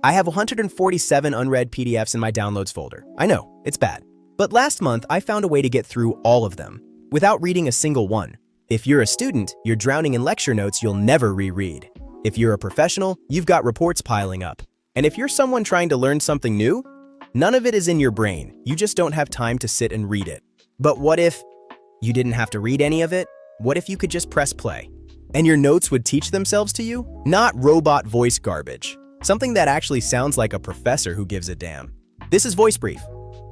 I have 147 unread PDFs in my downloads folder. I know, it's bad. But last month, I found a way to get through all of them without reading a single one. If you're a student, you're drowning in lecture notes you'll never reread. If you're a professional, you've got reports piling up. And if you're someone trying to learn something new, none of it is in your brain. You just don't have time to sit and read it. But what if you didn't have to read any of it? What if you could just press play? And your notes would teach themselves to you? Not robot voice garbage. Something that actually sounds like a professor who gives a damn. This is VoiceBrief.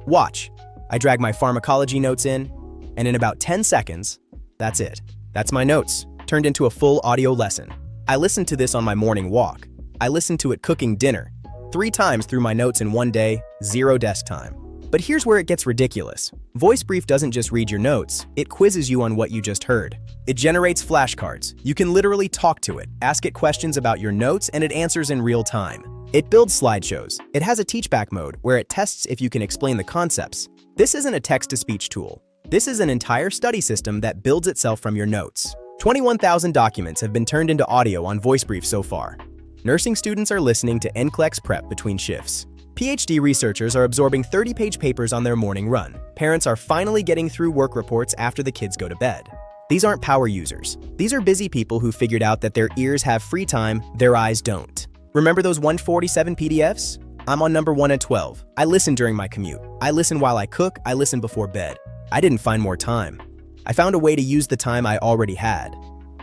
Watch. I drag my pharmacology notes in, and in about 10 seconds, that's it. That's my notes, turned into a full audio lesson. I listened to this on my morning walk. I listened to it cooking dinner. 3 times through my notes in one day, 0 desk time. But here's where it gets ridiculous. VoiceBrief doesn't just read your notes, it quizzes you on what you just heard. It generates flashcards. You can literally talk to it, ask it questions about your notes, and it answers in real time. It builds slideshows. It has a teachback mode where it tests if you can explain the concepts. This isn't a text-to-speech tool. This is an entire study system that builds itself from your notes. 21,000 documents have been turned into audio on VoiceBrief so far. Nursing students are listening to NCLEX prep between shifts. PhD researchers are absorbing 30-page papers on their morning run. Parents are finally getting through work reports after the kids go to bed. These aren't power users. These are busy people who figured out that their ears have free time, their eyes don't. Remember those 147 PDFs? I'm on number 1 at 12. I listen during my commute. I listen while I cook. I listen before bed. I didn't find more time. I found a way to use the time I already had.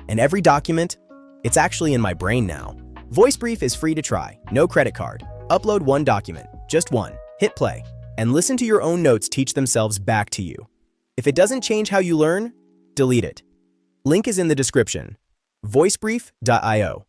And every document, it's actually in my brain now. VoiceBrief is free to try, no credit card. Upload 1 document, just 1, hit play, and listen to your own notes teach themselves back to you. If it doesn't change how you learn, delete it. Link is in the description. voicebrief.io